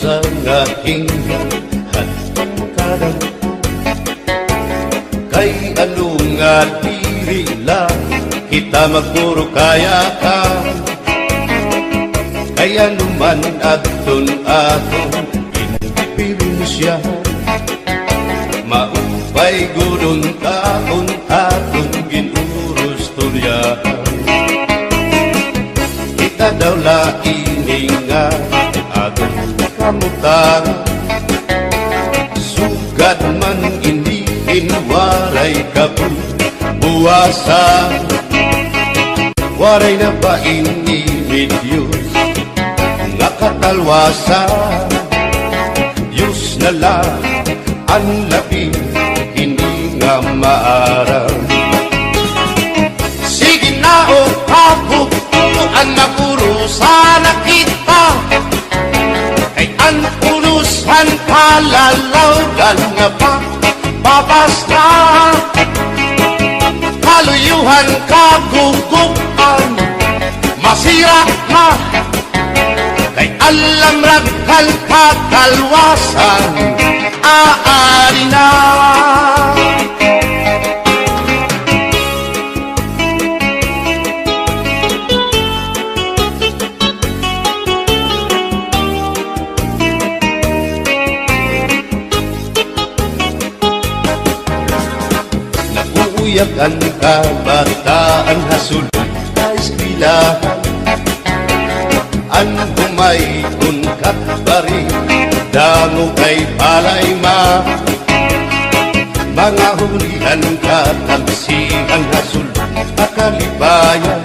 sa aking hadkaran. Kay ano nga diri lang kita magpuro kaya ka. Kaya naman aton impirensya, maupay gudon taon aton ginurus tulyahan. Kita daw laining nga aton kamutan, sugad man waray kabuwasan. Waray na ba inimid Diyos nga katalwasan? Diyos na lang ang labing hindi nga maaram. Sige na o kabukuan makurusan na kita, kay ang unusan kalalawgan nga pa babas na kaluyuhan kagugupan, masira na kay alam raghal kakalwasan, aari na. Uyak ang kabataan hasulod sa eskwelahan, ang humay kung katbari dango kay palay mga hulihan katamsihan hasulod akalibayan,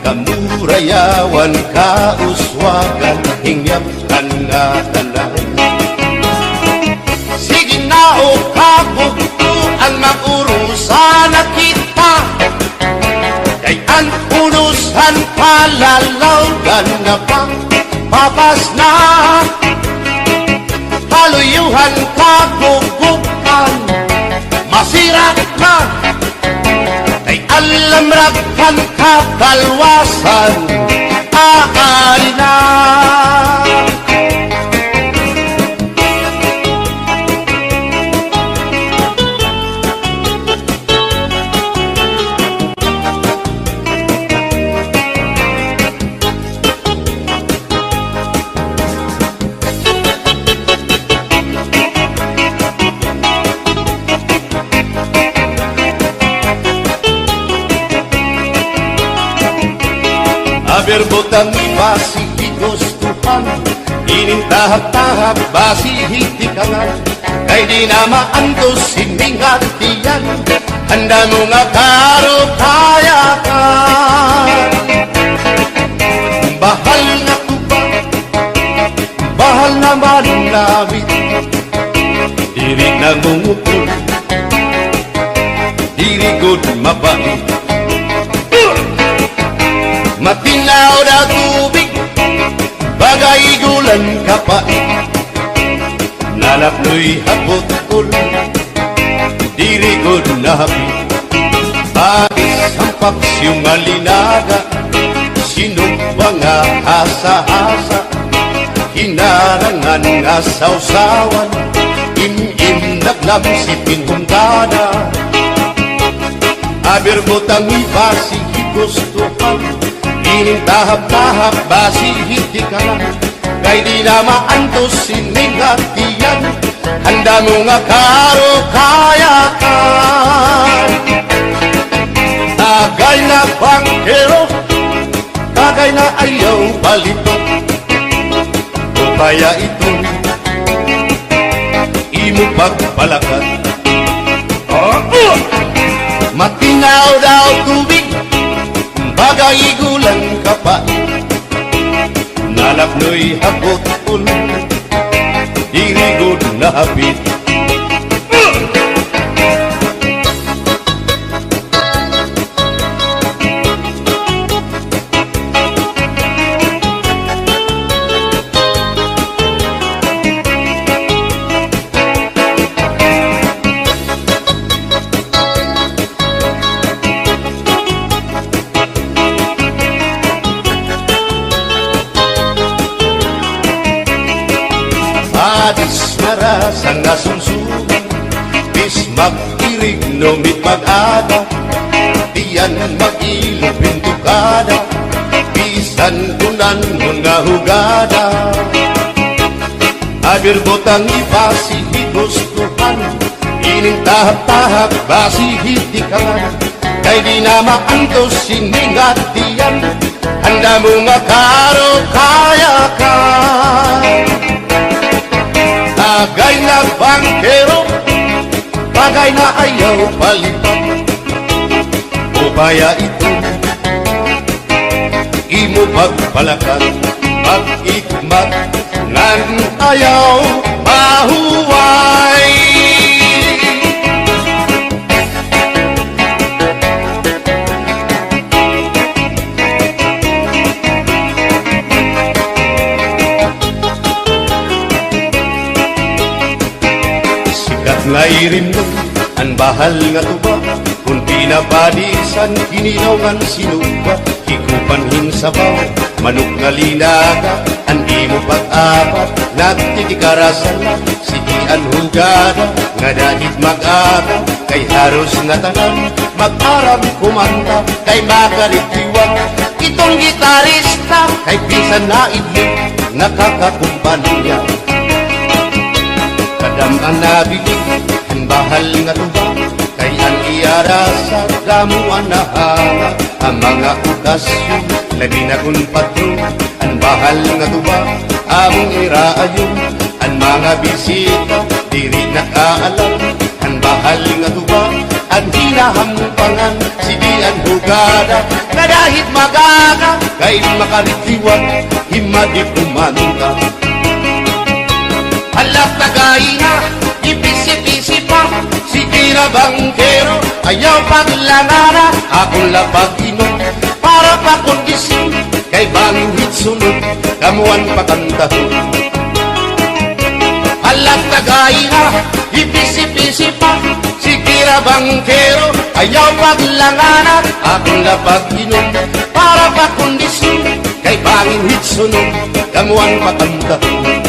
kamurayawan kauswagan hingyap kan nga tanay. Sige na o kabugto ang makurusan na kita, kay ang unusan palalawgan na pang papas na kaluyuhan kagugupan, masira na kay alam raghal kakalwasan, aari na. Aberbotang basi higustuhan, inintahap-tahap basi hitikangan, kay di na maantos sinding hatiyan, handa mo nga karo kaya ka. Bahal na tuba, bahal na manlawit, diri na mungukul, diri good mabait. Matinaw na tubig, bagay gulan kapait, nalapnoy hapot-kul, diri good na hapit. Bagis ang paksyong alinaga, sinumba nga hasa-hasa, hinarangan nga sausawan, im-im naglamsipin hundana. Aberbotang ibasi higustuhan, inintahap-tahap basi hitikalan, kay di na maantos sining hatiyan, handa mo nga karo kayakan. Tagay na bangkero, tagay na ayaw palito, o kaya ito imo pagpalakat. Matinaw daw tubig, bagay gulang kapait, nalapnoy hapot-kul, diri good na hapit. aras ang nasunsugan, bis mag-irig lumit mag-ada, diyan mag-ilog pintukada, bisan kunan mga hugada. Agar botang ibasi higustuhan, ining tahap-tahap basi hitikangan, kay di na maantos siningat diyan, handa mo nga karo kaya ka. Tagay na bangkero, bagay na ayaw palipat, o kaya ito imo pagpalakan, pag-ikmat ngan ayaw mahuway. Nga irimnon, ang bahal nga tuba, kung pinapadisan, kininawgan sinuba, hikupanhin sabaw, manok nga linaga, ang imo pag-apat, nagtitikarasan lang, sigian hugada, nga dahit mag-aga, kay haros nga tanan, mag-aram kumanta, kay makaritiwan, itong gitarista, kay pisan na idling, nakakakumpanya. Kadam ang nabilig, ang bahal nga tuba, kay ang iarasa, damuan na hanga, ang mga okasyon, labi na kung patron, ang bahal nga tuba, among iraayon, ang mga bisita, diri nakaalam, ang bahal nga tuba, ang hinahampangan, sige ang hugada, na dahit magaga, kay makaritiwan, himadi kumanta. Halap tagay na, ipisi-pisi pa, sige na bangkero, ayaw paglangara, akong lapag inom, para pa kondisyon, kay bangin hitsunod, kamuan pakantahon. Halap tagay na, ipisi-pisi pa, sige na bangkero, ayaw paglangara, akong lapag inom, para pa kondisyon, kay bangin hitsunod, kamuan pakantahon.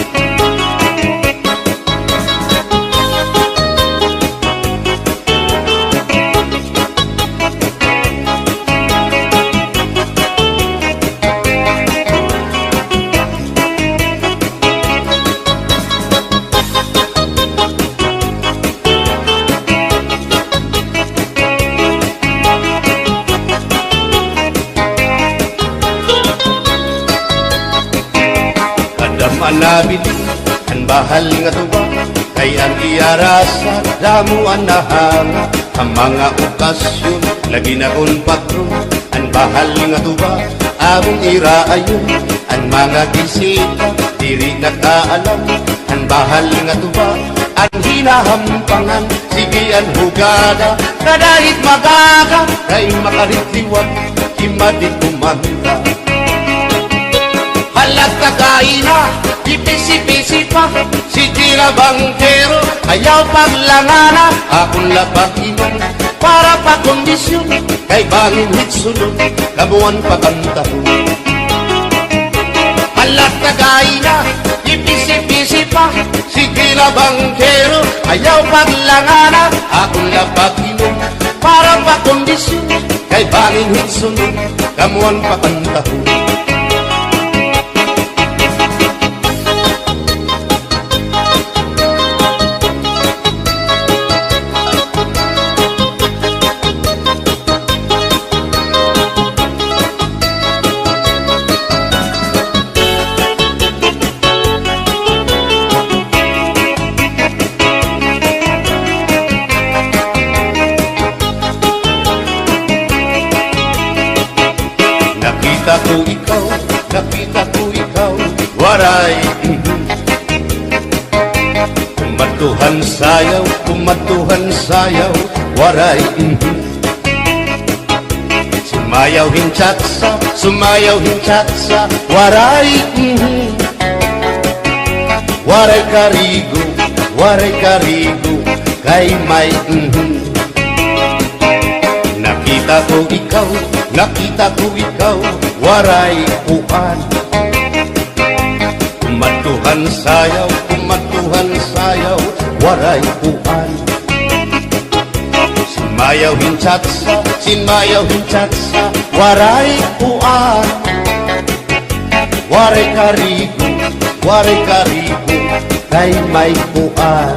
Manabiling, ang bahal nga tuba, kay ang iarasa, damuan na hanga, ang mga okasyon, lagi na kong patron, ang bahal nga tuba, among iraayon, ang mga bisita, diri nakaalam, ang bahal nga tuba, ang hinahampangan, sige ang hugada, na dahit magaga, kay makaritiwan, himadi kumanta. Halat kagay na, ipisi-pisi pa, sige na bangkero, ayaw paglangana, akong lapag inom, para pa kondisyon, kay bangin hitsunod, kamuan pakantahon. Halat kagay na, ipisi-pisi pa, sige na bangkero, ayaw paglangana, akong lapag inom, para pa kondisyon, kay bangin hitsunod, kamuan pakantahon. Nakita ko ikaw, waray. Kumatuhan sayaw, waray. Sumayaw hinchatsa, waray. Waray karigo, kay may Nakita ko ikaw, waray uan. Kumatuhan sayaw, waray uan. Sinmayaw hinchatsa, waray uan. Waray karigo, kay may uan.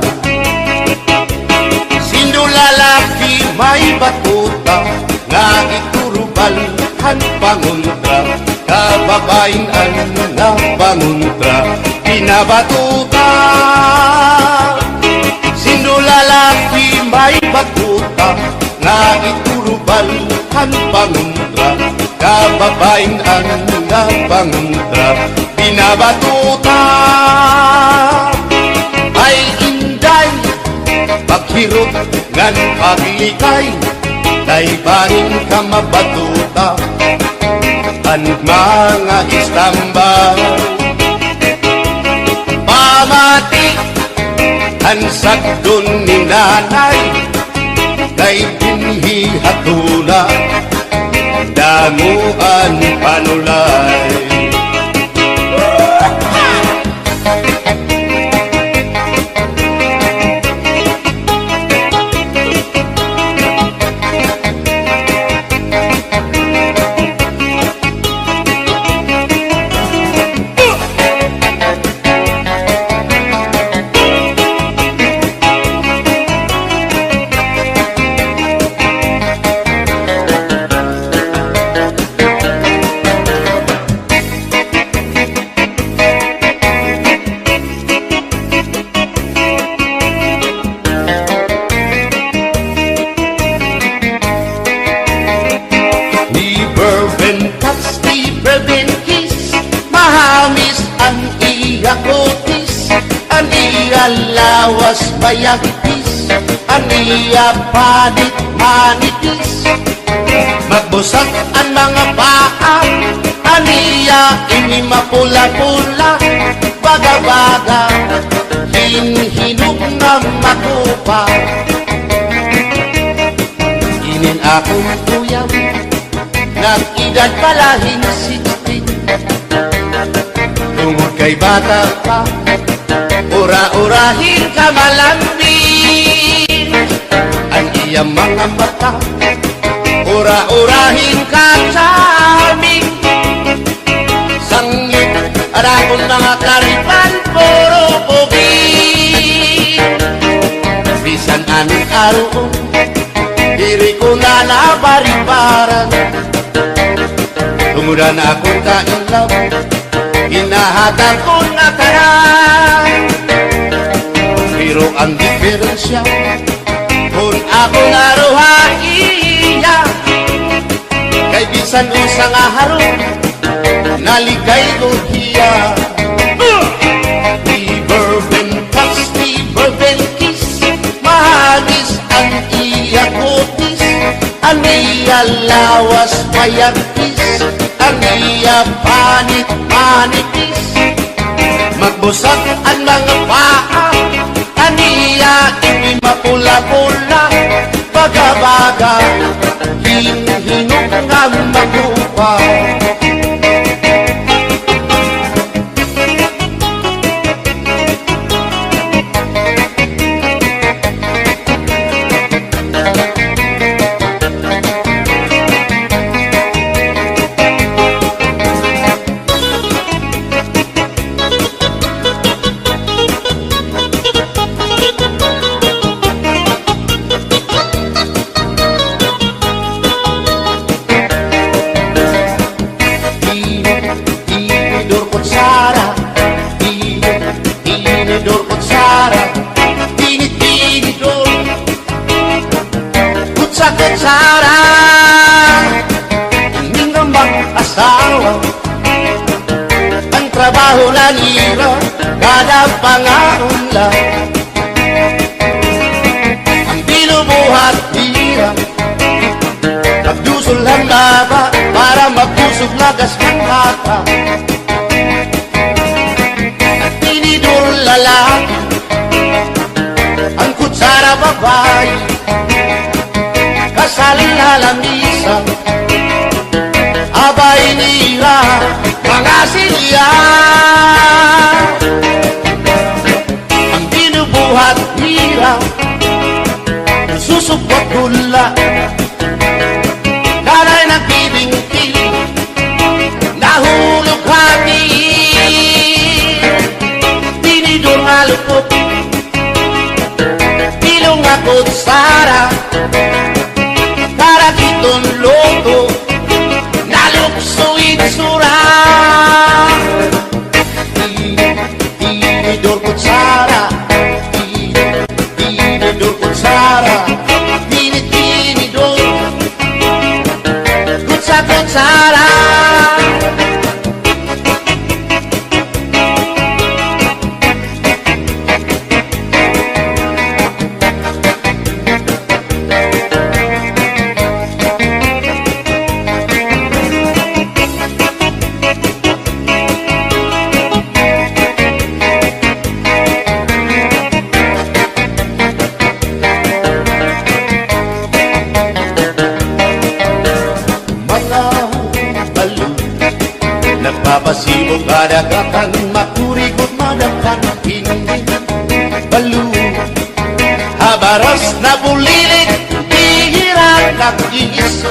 Sino lalaki may batuta, nga iturubalhan panguntra, kababain na panguntra, pinabatuta. Sino lalaki may batuta, nga iturubalhan panguntra, kababain na panguntra, pinabatuta. Ay inday, paghirot ngan paglikay, kay bahin ka mabatuta, ang mga istambay. Pamati, ang sagdon ni nanay, kay binhi hatula, damuan panulay. Mahamis ang iyakotis, ang iyalawas bayagtis, ang iya panit manitis. Magbusag ang mga paa, ang iya ini mapula-pula, baga-baga, hinhinog na makupa. Inin akong tuyang, nag-edad palahin 60. Tungod kay bata pa, ura-urahin ka malambing. Ang iyang mga mata, ura-urahin ka charming. Sangit, arakon mga karipan, puro pogi. Bisan anong aroon, diri ko na nabaribaran. Tumudan akong kainlaw, hinahatag ko na karan. Pero ang diferensya, kung ako naruhaiya, kay bisan usang aharong, naligay ko hiya. Bourbon touch, bourbon kiss, mahagis ang iya kutis, ang iya lawas mayagtis, ang iya panit manitis. Magbusag ang mga paa, ang iya ini mapula-pula, baga-baga, hinhinog nga magupa. Tinidor kutsara, tinidor kutsara, hindi nga mag-asawa. Ang trabaho na nila, kada pangaunla. Ang binubuhat nila, nagdusol ang laba para magdusog lagas ng hata. Lalaki, ang kutsara babae, kasal na lamisa, abay nila mga silya. Ang binubuhat nila, basura, susupot gula, kanay nagbibingkil, nahulog hati, tinidor nga lupot, pilong nga kutsara, para kitong loto, naluksuit sura. Tinidor kutsara, tinidor kutsara, tinidor kutsara. Nagpapasibog kadagatan, makurikot madagkan, hindi balo. Habaras na bulilit, hihirap nakiso.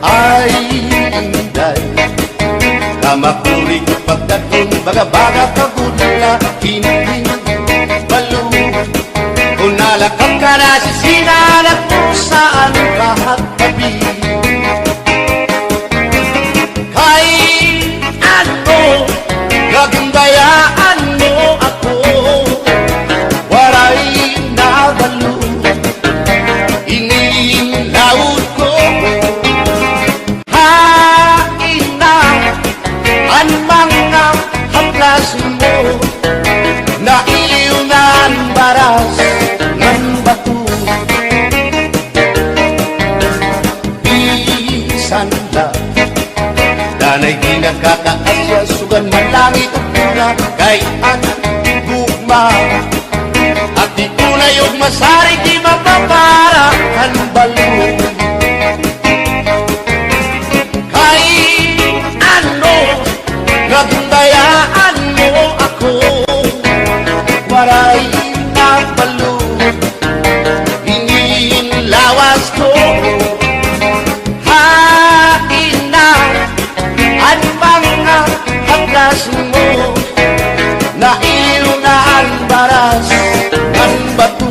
Ay, inday, kamakurikot pagdatong baga-baga kagudla, hindi balo. Kung nalakap ka na sisinalak mo saan kahit tabi. Gagandayaan mo ako, waray nabalo, inilaot ko. Hain na ang mga haplas mo, na iliw na ang baras ng bato. Bisan na danay di nagkakaasya, sugan man langit o pula, kay ang gugma. At di tunay o masari, di mapapara ang balo. Kay ano, nagundayaan mo ako, waray na balo, hingin lawas ko. Mo na iyo na ang baras ng bato.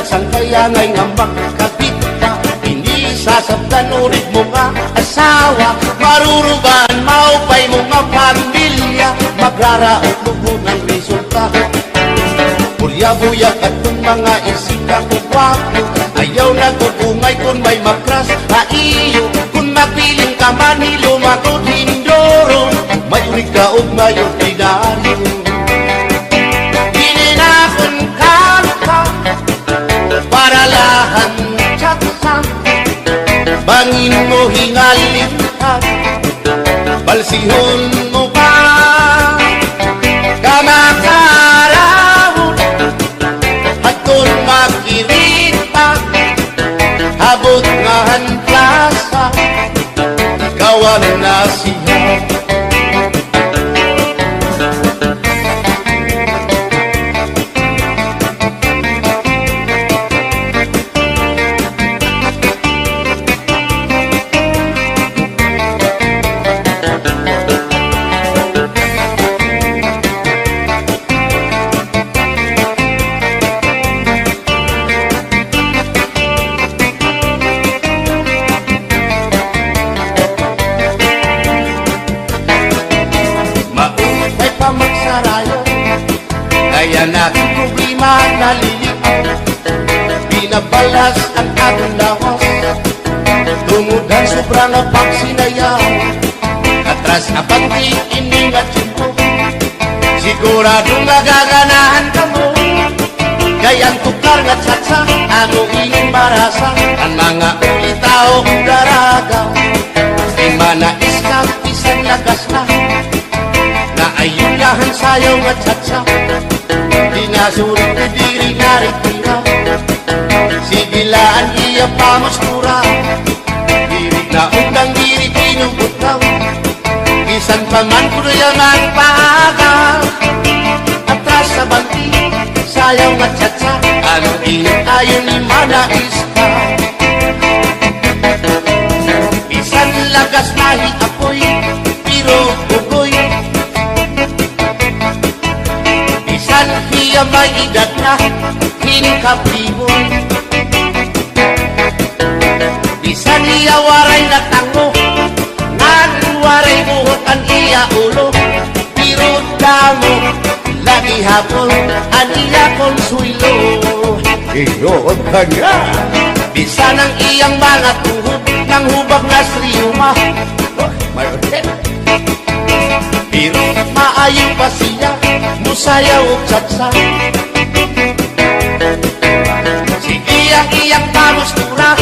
Sang kaya ngay ngambak kapita, hindi sasabtan ulit mo nga asawa, marurugan maupay mo nga pamilya, magraraot lubo ng resulta. Bulya-buyak at kung mga isika ko gwapo, ayaw na gugungay kung may makras na iyo. Kung mapiling ka man hilumagod hindoro, may urig ka o may ordinaryo. Gininakon ka para lahan tsatsa, bangin mo hingalitan, balsihon mo ba kamakarahon, at kung makirita abot nga han plasa, kawan na siya. Kaya natin problema nalilip, binabalas ang ating lawas, tungod ang sobrang pagsinaya, atras na pag-iinim Siguradong magaganahan ka mo. Gayang tukar nga tsatsa, ano iyong marasa, ang mga ulitao daraga. Di manais kang isang lagas na, na ayulahan sayaw nga tsatsa. Di nasulit na diri naritira, sigilaan iya pamustura. Diri na undang diri tinubutaw, isan pa man kuruyaman paagal. Atras sa banti, sayaw nga tsatsa, ano init ayon ni manais ka. Bisan lagas mahi apoy, pero bugoy. Bisan hiya may edad na, hinkapriboy. Bisan hiya waray na tango, waray buhot ang iya ulo. Pero damo, lagi hapon, ang iya konsuelo. Iyon ka nga. Bisan ang iyang mga tuhod, ng hubag na sriyuma. Pero maayo pa siya, musayaw o tsatsa. Sige ang iyang pamustura,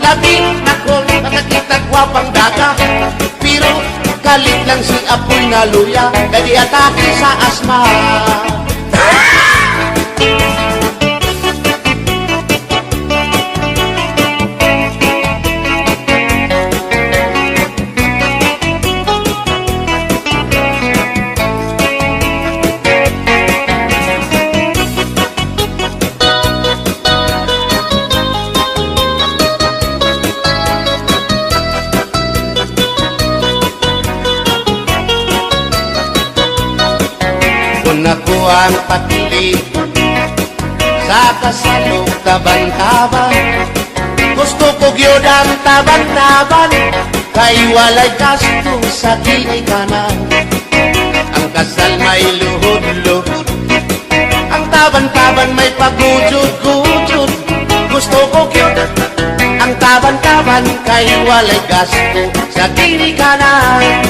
labing na kol, nakakita gwapang daga. Pero kalit lang si apoy na luya, kadi atake sa asma. Ako ang patili sa kasalog taban-taban. Gusto ko gyud ang taban-taban, kay walay gasto sa ginikanan. Ang kasal may luhod-luhod, ang taban-taban may pagujud-gujud. Gusto ko gyud ang taban-taban, kay walay gasto sa ginikanan.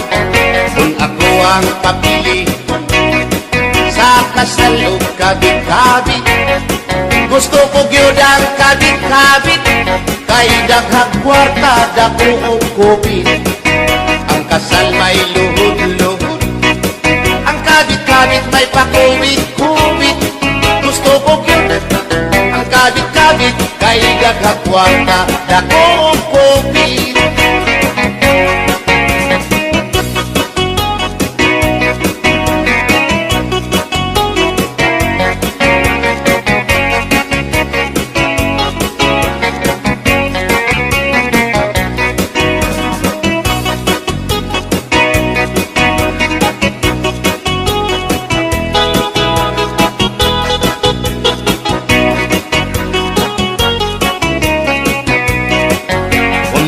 Kung ako ang papili sa kasalog kabit-kabit, gusto ko gyud ang kabit-kabit, kay daghang kwarta dako og kupit. Ang kasal may luhod-luhod, ang kabit-kabit may pakubit-kubit. Gusto ko gyud ang kabit-kabit, kay daghang kwarta dako og kupit.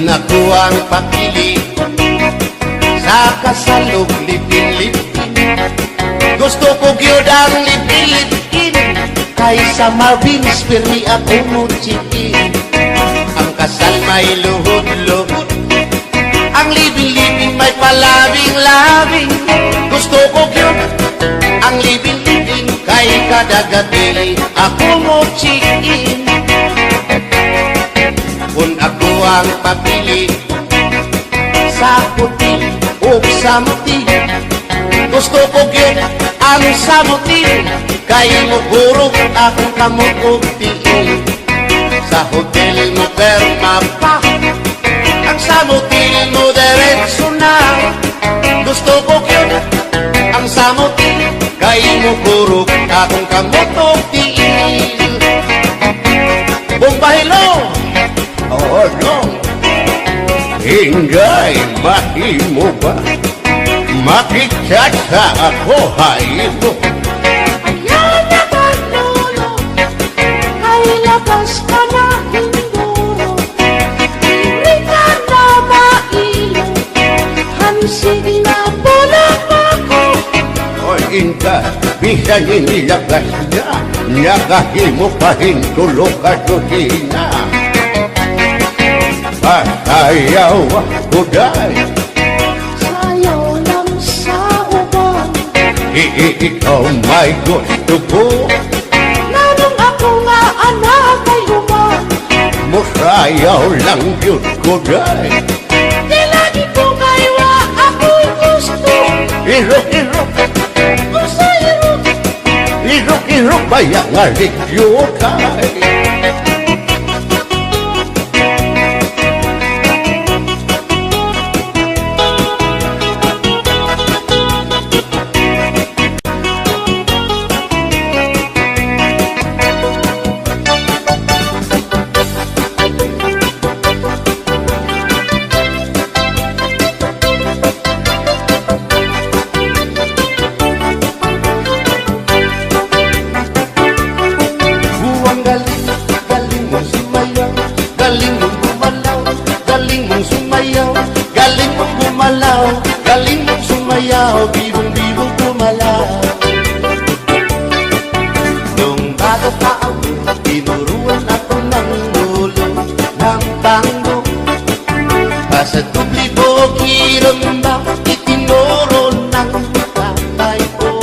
Ako ang papili sa kasalog lipin-lipin. Gusto ko gyud ang lipin-lipin, kaysa Marvin Spirmi ako muchikin. Ang kasal may luhod-luhod, ang libin-libin may palabing-labing. Gusto ko gyud ang libin-libin, kay kadagabi ako muchikin. Kung ako ang papili sa puti o sa muti, gusto ko gyud ang samuti, kay mugurog akong kamot og tiin. Sa hotel mo perma pa, ang samuti mo diretso na. Gusto ko gyud ang samuti, kay mugurog akong kamot og tiin. Bumbahilo! Oh no! Ingay, mahimo ba? Makitsatsa ako haymo. Ayaw na kanulo, ay labas ka na hinduro. Hindi ka na mailo, hansig na bulang ako. O inka, bisan inilagas na, nakahimo pa hintulo ka tutina. Ayaw ako dahil Sayaw lang sa uban, Ikaw may gusto ko. Nanong ako nga anak ay human. Musayaw lang yun ko day. Di lagi ko kaywa ako'y gusto. Irok-irok, Usa irok, irok-irok bayang aligyo kay. Buwang galing, galing mong sumayaw, galing mong gumalaw, galing mong sumayaw, galing mong gumalaw, galing mong sumayaw, bibong-bibong gumalaw. Nung bata pa ako, tinuruan ako ng ulo ng tango. Basta tubli po kiramba, itinuro ng tatay ko.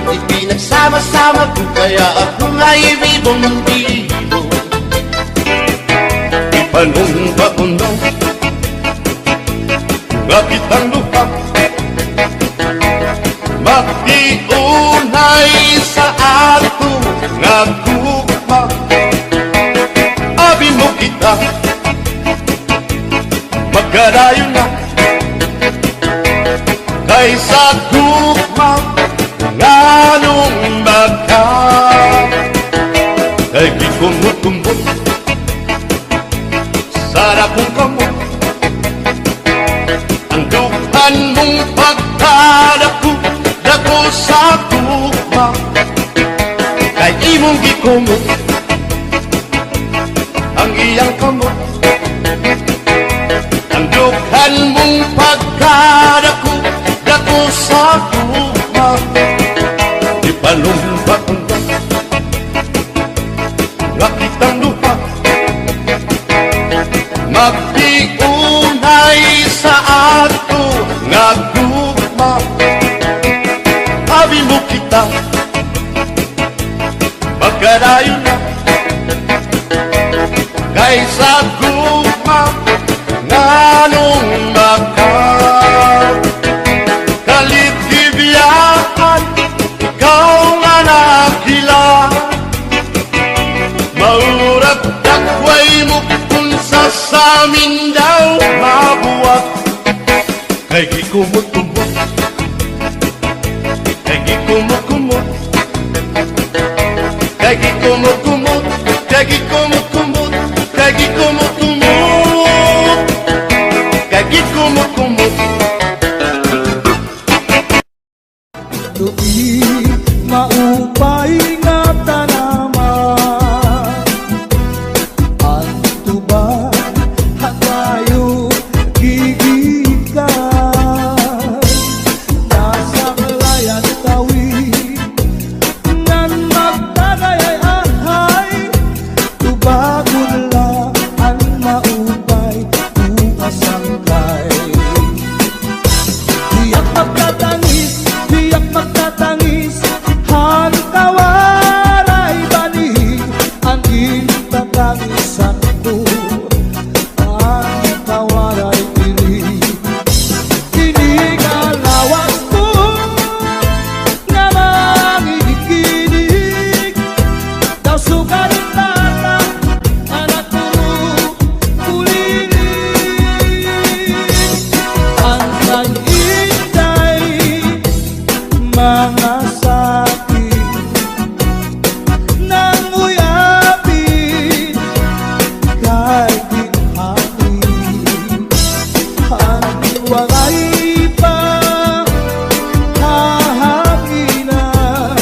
Ipinagsama-sama ko kaya ako nga'y bibong-bibo. Ipanumpa ko na ngapit ang lupa, magtiunay sa ato nga gugma. Abi mo kita, magkarayo na kaysa gugma nga nung baka. Kay gikumot-kumot sarap kong kamot, ang dukan mong pagkadako dako sa gugma. Kay imong gikumot ang iyang kamot, ang dukan mong pagkadako dako sa gugma. Ipalumpa ko na nakitang lupa, magtiunay sa ato nga gugma. Abi mo kita, magkarayo na kaysa gugma nga nung baka. Kaligibiyaan, ikaw nga nakila, maurat dakway mo kung sa amin daw mabuwag. Kay gikumot-kumot, kay gikumot-kumot, kay gikumot-kumot, kay gikumot-kumot, kay gikumot-kumot, kay gikumot-kumot. Tupi maupay nga tanaman, ang tuba hatayo gigikan. Nasa layan tawi nan magtagayay-ahay, tubagon lang ang maupay uasangkay. Tiyak magtatangis, tiyak magtatangis, hangkawaray bani, ang intatangisan ko, ang kawaray diri. Inigalawas ko, nga mangikinig, daw sugarin tata, anak ko, kulinig. Ang kay-inday, mga sakit nang uyapin kay ginhawi. Ang walay pa hahanginan,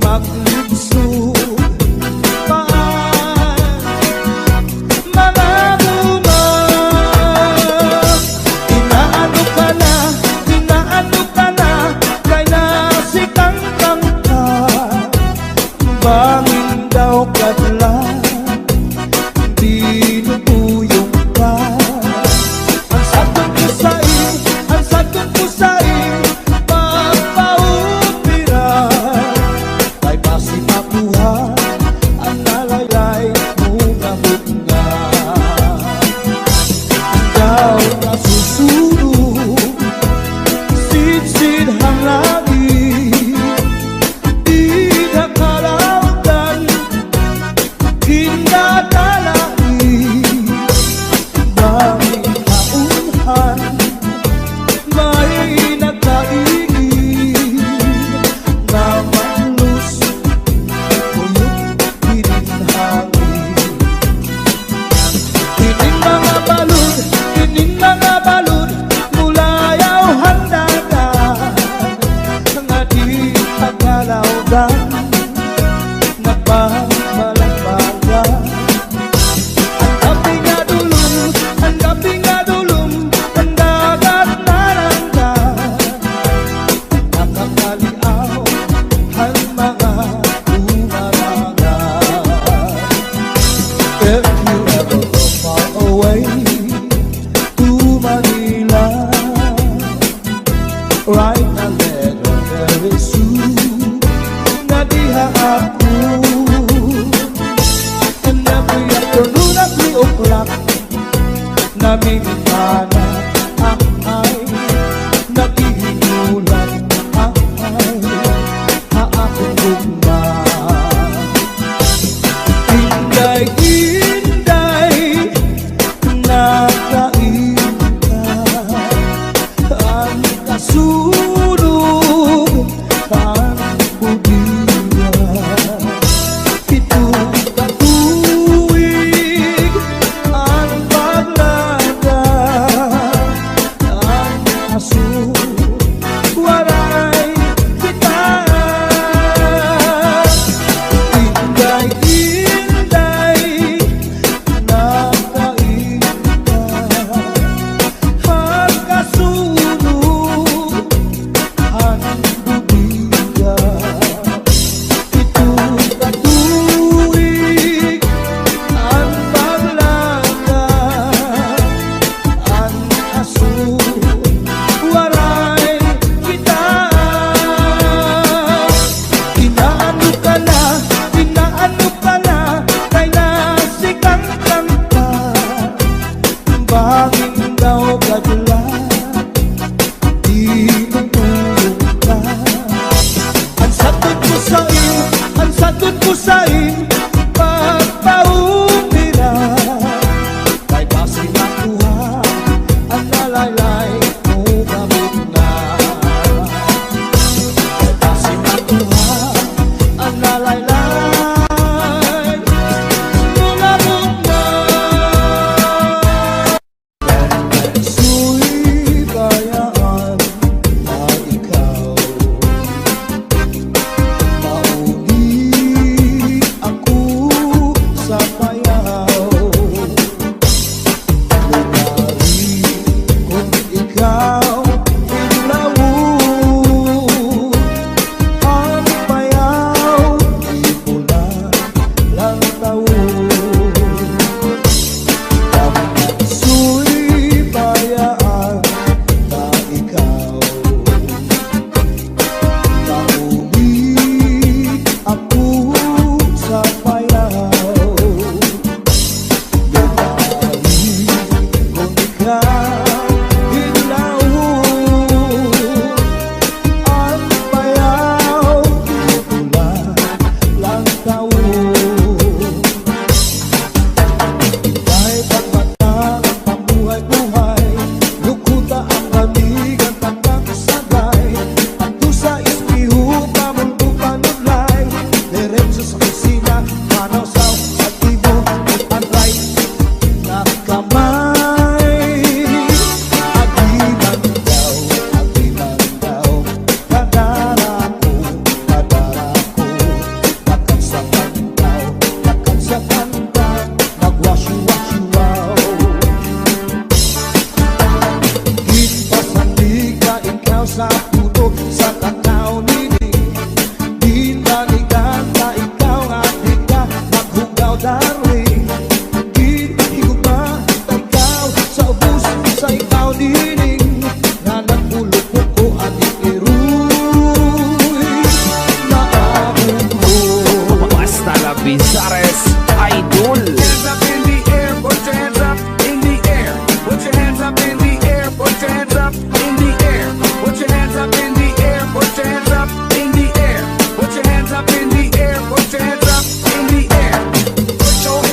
maglibsod paan mga bunga. Inaano ka na, inaano ka na, kay nasikang kangka. Bangin daw kadlan, dinutuyong ka. Ang sakot ko sa'yo, ang sakot ko sa'yo, dinadalain. Daming kaunhan, may nagkaigin na maglus, uyok pinhangin. Ining mga balud mula yaw handagan nga di tagalawgan nagpamalambagan. Ang gabi nga dulong, ang dagat naranggan, nakakaliaw ang mga umarangan. If you ever go far away to Manila, write a letter very soon na diha ako. And every afternoon at 3 o'clock namimikana ang ay naghihinulan ang ay haakong gugma. Inday-inday nakainta ang kasunog ang budiwa. Itong katuwig ang paglada ang aso waray kita. Inday-inday nakainta ang kasunog ang budiwa. Itong katuwig ang paglada ang aso waray kita. Inaano ka na kay nasikang kanta, banging daw kadula di tutulog ka. Ang sagot ko sa'yo pagpaumira, kay basi nakuha ang nalaylay mo gamit na. Kay basi nakuha ang nalaylay mo gamit na. Su'y bayaan na ikaw mauli ako sa payaw. Lumari kung ikaw ilawon ang payaw, di pula lang taon. Su'y bayaan na ikaw mauli ako sa payaw. Lumari kung ikaw ilawon ang payaw, di pula lang taon. Dahil pagmata ang pamuhay-buhay, lukuta ang kaligan takang sagay, at sa ispiho kamulto panulay, diretso sa kusina, manaw sa aktibo, at right na kamay. Agiman daw, kadara ko, nakagsakan daw, nagwasyu-wasyu-waw. Ginpasandig ka ikaw sa puno, sa takaw nining, dinaligan ka ikaw at di ka maghugaw darling. Ginhigugma ka ikaw sa ubus, sa ikaw nining, na nagpulupok ko at ikiruy na akong mo. Basta la Bizares Idol. Hands up in the air, put your hands up in the air. Put your hands up in the air, put your hands up in the air. Put your hands up in the air, put your hands up in the air. Put your hands up in the air, put your hands up in the air. Put your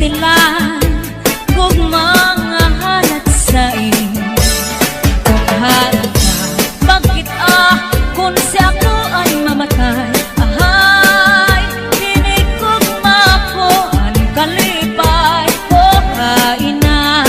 pastilan kung mga halat sa kung halat ka, bakit kung si ako ay mamatay, ahay, hinigugma ko ang kalipay ko kainan.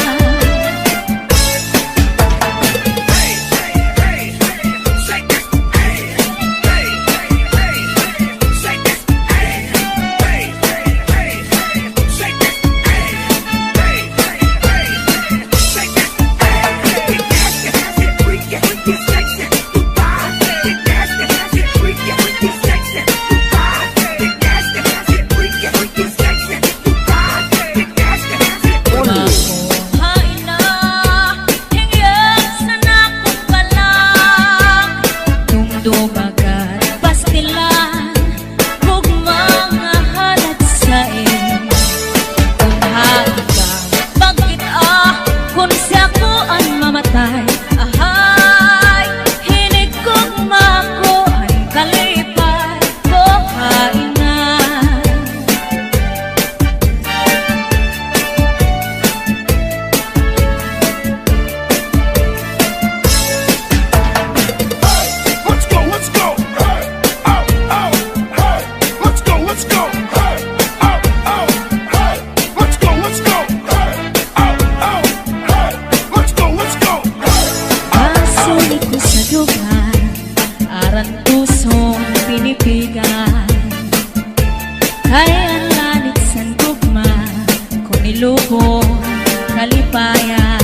Kaya lanit san gugma kung nilubo kalipayan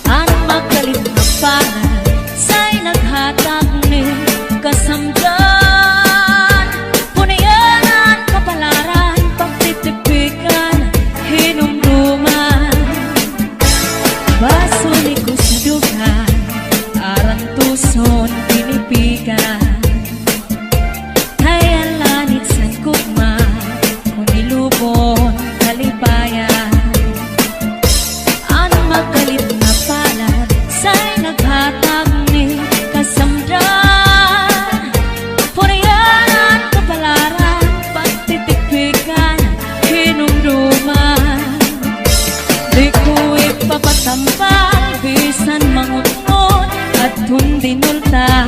ang magalit na pangan sa'y naghatag ni kasamdan punayanan kapalaran pagtitipikan hinumduman basuli ko sa dugan aran tuson pinipigan kalipayan ang magalit na palad sa'y naghatag ni kasamdan punayanan kapalaran pagtitikpikan hinumduman di ko ipapatampal bisan mangunod at hundinulta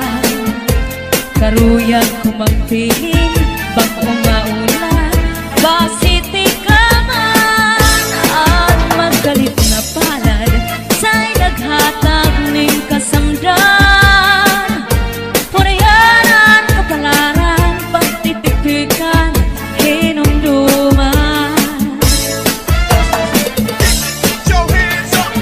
karuyag ko magpiling bakong maulan basiti ka man at magalit na palad sa'y naghatag ning kasamdan punayanan kapalaran pagtitipikan hinumduman. Get your hands up,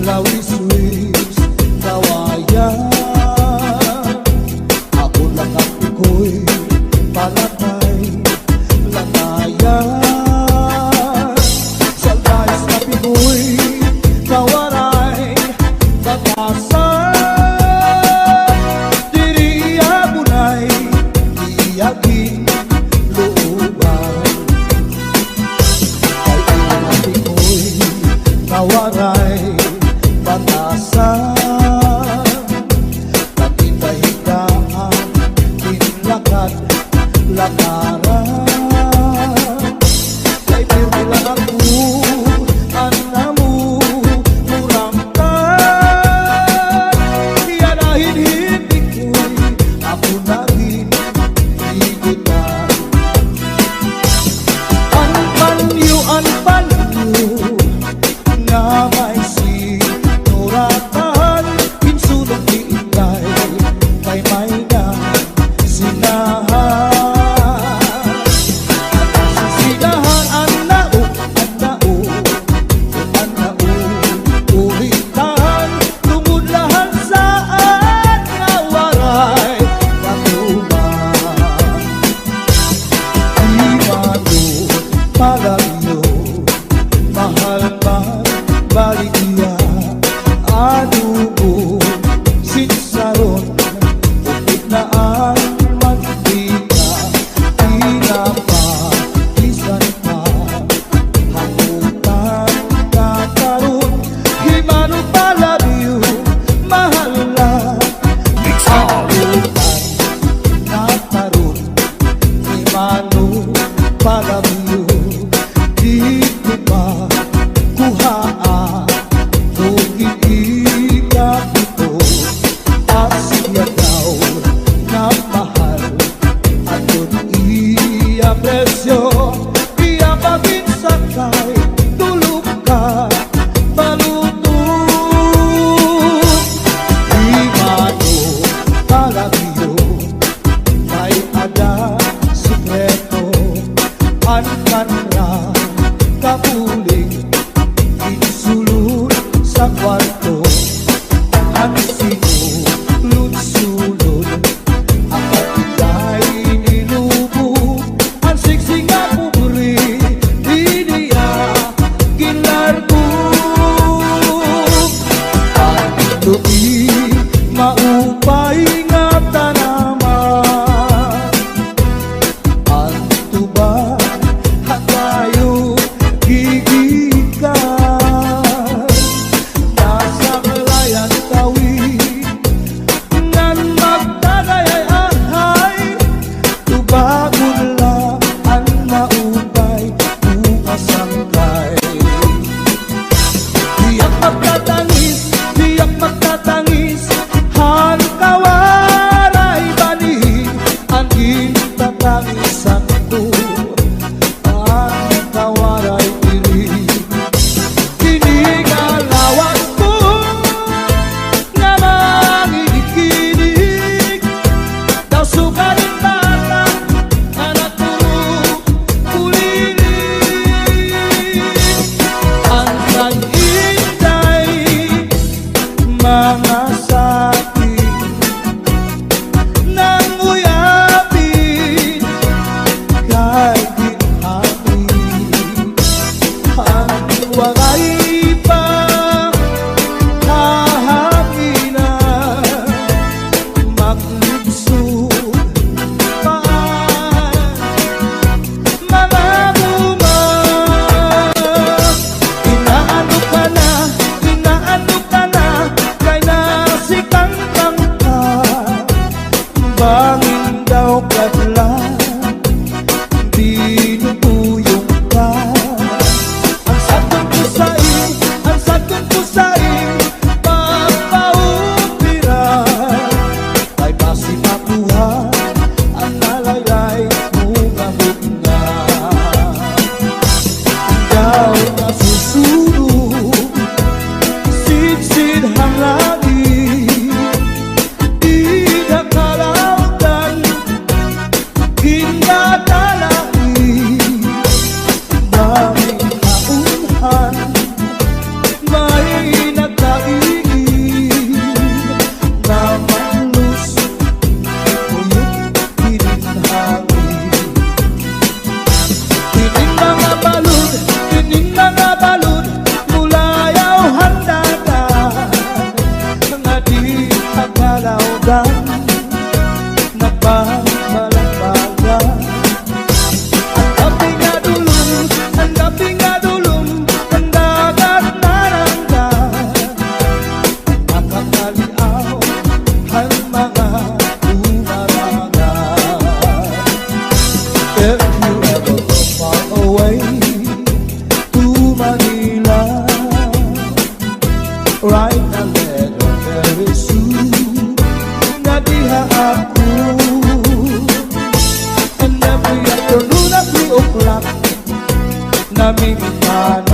lawis-wis, kawayan. Ako lang ang iko'y palakay, lakayan. Sa guys na piko'y kawaray, batasan. Diri abunay, iyakin looban. Kay ang piko'y kawaray, batasan. Natindahigaan, tinlakad, lakaran. Kay pirmi lang ako, anamu, muramtan. Iyanahin hindi ko'y ako naging igutan. Anpanyo nga may sinuratan, insulong diitay kay may na sinahan. Sinahan ang nao, ulitan, tumudlahan saan nga waray katuman. Imano palagyo, mahal man baligya, anubo sinsaron, upit na ang mantika, pinapakisan pa, hamutan kakaroon. Himano palagyo, mahal lang, anutan kakaroon. Himano palagyo, di ko pa kuhaan, kung hindi ka ito, asya daw na mahal, at kung iya presyo, iya pabinsan kay tulog ka, malutong. Himano palagyo, may ada sikreto, ankanra kapuling, insulod sa kwarto, ang sinulod-sulod, ang katigay nilubo, ang siksing nga pupuri, iniya kinlargo. Ang tuwi maupay nga tanaman, ang tuba hatayo gigikan. Nasa kalayan tawi nan magdadayay, tubagon lang ang maupay bukas ang kay. Tiyak magtatangis, han kawaray bani, ang gintatangisan ko, ang kawaray diri. Kinigalawas ko nga mangikinig, daw sukaling bata, anak puro kulinig. Ang nag-intay, mga sakit, nang uyapin, kay ginhapin. Ang wagay pa kahapinan, maglibsod paan, mga buma. Inaano ka na, kay write a letter very soon. Nga diha ako, and every afternoon at 3 o'clock namimita